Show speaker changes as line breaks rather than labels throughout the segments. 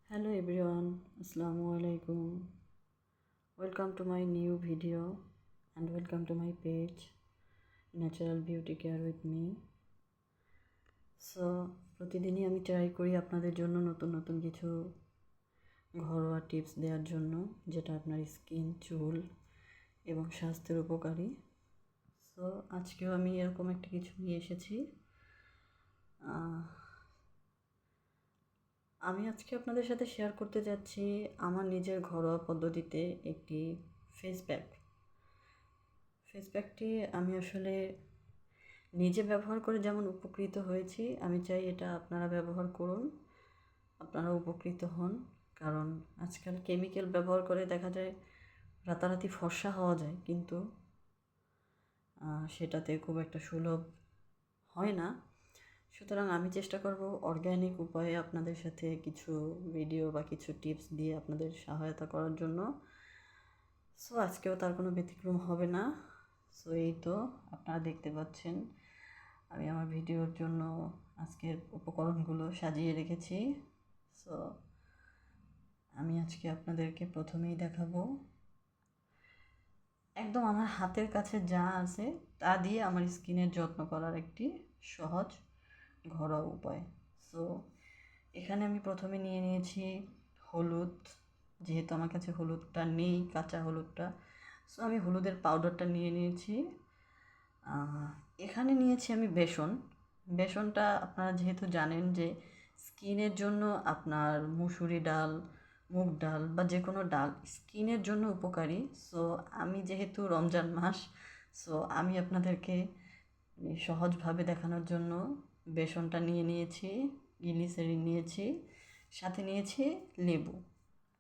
Hello everyone, Assalamu alaikum. Welcome to my new video and welcome to my page Natural Beauty Care with me. প্রতিদিনই আমি try করি আপনাদের জন্য নতুন নতুন কিছু ঘরোয়া টিপস দেওয়ার জন্য, যেটা আপনার স্কিন, চুল এবং স্বাস্থ্যের উপকারী। আজকেও আমি এরকম একটা কিছু নিয়ে এসেছি। আমি আজকে আপনাদের সাথে শেয়ার করতে যাচ্ছি আমার নিজের ঘরোয়া পদ্ধতিতে একটি ফেস প্যাকটি আমি আসলে নিজে ব্যবহার করে যেমন উপকৃত হয়েছি, আমি চাই এটা আপনারা ব্যবহার করুন, আপনারা উপকৃত হন। কারণ আজকাল কেমিক্যাল ব্যবহার করে দেখা যায় রাতারাতি ফর্সা হওয়া যায়, কিন্তু সেটাতে খুব একটা সুলভ হয় না। সুতরাং আমি চেষ্টা করব অর্গ্যানিক উপায়ে আপনাদের সাথে কিছু ভিডিও বা কিছু টিপস দিয়ে আপনাদের সহায়তা করার জন্য। আজকেও তার কোনো ব্যতিক্রম হবে না। এই তো আপনারা দেখতে পাচ্ছেন আমি আমার ভিডিওর জন্য আজকের উপকরণগুলো সাজিয়ে রেখেছি। আমি আজকে আপনাদেরকে প্রথমেই দেখাবো একদম আমার হাতের কাছে যা আছে তা দিয়ে আমার স্কিনের যত্ন করার একটি সহজ ঘরোয়া উপায়। এখানে আমি প্রথমে নিয়ে নিয়েছি হলুদ। যেহেতু আমার কাছে হলুদটা নেই, কাঁচা হলুদটা, আমি হলুদের পাউডারটা নিয়ে নিয়েছি। এখানে নিয়েছি আমি বেসনটা আপনারা যেহেতু জানেন যে স্কিনের জন্য আপনার মুসুরি ডাল, মুগ ডাল বা যে কোনো ডাল স্কিনের জন্য উপকারী। আমি যেহেতু রমজান মাস, আমি আপনাদেরকে সহজভাবে দেখানোর জন্য বেসনটা নিয়ে নিয়েছি, গ্লিসারিন নিয়েছি, সাথে নিয়েছি লেবু।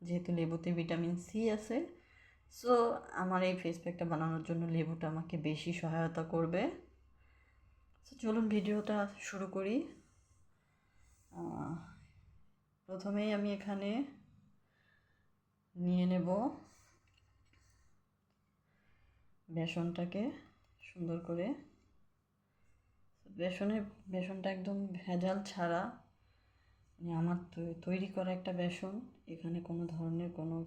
যেহেতু লেবুতে ভিটামিন সি আছে, আমার এই ফেস প্যাকটা বানানোর জন্য লেবুটা আমাকে বেশি সহায়তা করবে। চলুন ভিডিওটা শুরু করি। প্রথমেই আমি এখানে নিয়ে নেব বেসনটাকে সুন্দর করে। বেসনটা একদম ভেজাল ছাড়া, আমার তৈরি করা একটা বেসন, এখানে কোনো ধরনের কোনো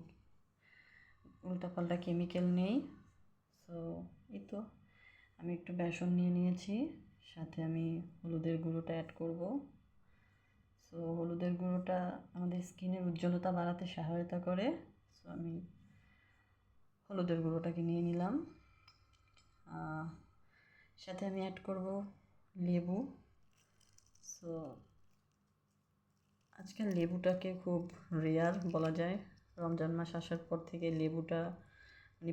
উল্টাপাল্টা কেমিক্যাল নেই। এই তো আমি একটু বেসন নিয়ে নিয়েছি, সাথে আমি হলুদের গুঁড়োটা অ্যাড করব। হলুদের গুঁড়োটা আমাদের স্কিনের উজ্জ্বলতা বাড়াতে সহায়তা করে। আমি হলুদের গুঁড়োটাকে নিয়ে নিলাম। সাথে আমি অ্যাড করব লেবু। আজকাল লেবুটাকে খুব রেয়ার বলা যায়। রমজান মাস আসার পর থেকে লেবুটা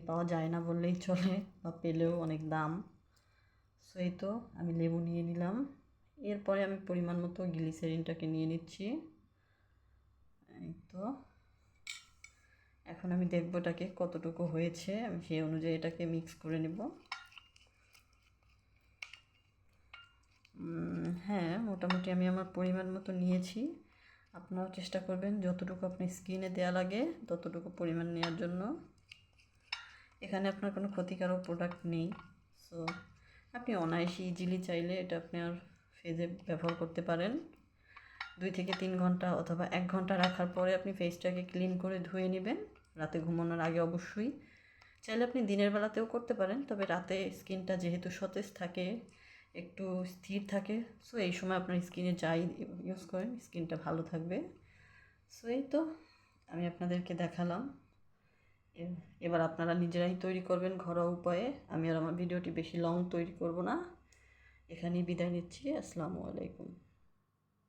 পাওয়া যায় না বললেই চলে, বা পেলেও অনেক দাম। এই তো আমি লেবু নিয়ে নিলাম। এরপরে আমি পরিমাণ মতো গ্লিসারিনটাকে নিয়ে নিচ্ছি। এই তো এখন আমি দেখব এটাকে কতটুকু হয়েছে, আমি সেই অনুযায়ী এটাকে মিক্স করে নেব। হ্যাঁ, মোটামুটি আমি আমার পরিমাণ মতো নিয়েছি। আপনারাও চেষ্টা করবেন যতটুকু আপনি স্কিনে দেওয়া লাগে ততটুকু পরিমাণ নেওয়ার জন্য। এখানে আপনার কোনো ক্ষতিকারক প্রোডাক্ট নেই। আপনি অনায়াসে ইজিলি চাইলে এটা আপনার ফেসে ব্যবহার করতে পারেন। 2 থেকে 3 ঘন্টা অথবা 1 ঘন্টা রাখার পরে আপনি ফেসটাকে ক্লিন করে ধুয়ে নেবেন, রাতে ঘুমানোর আগে অবশ্যই। চাইলে আপনি দিনের বেলাতেও করতে পারেন, তবে রাতে স্কিনটা যেহেতু সতেজ থাকে, একটু স্থির থাকে, এই সময় আপনার স্কিনে যাই ইউজ করেন স্কিনটা ভালো থাকবে। এই তো আমি আপনাদেরকে দেখালাম। এবার আপনারা নিজেরাই তৈরি করবেন ঘরোয়া উপায়ে। আমি আর আমার ভিডিওটি বেশি লং তৈরি করব না, এখানেই বিদায় নিচ্ছি। আসসালামু আলাইকুম।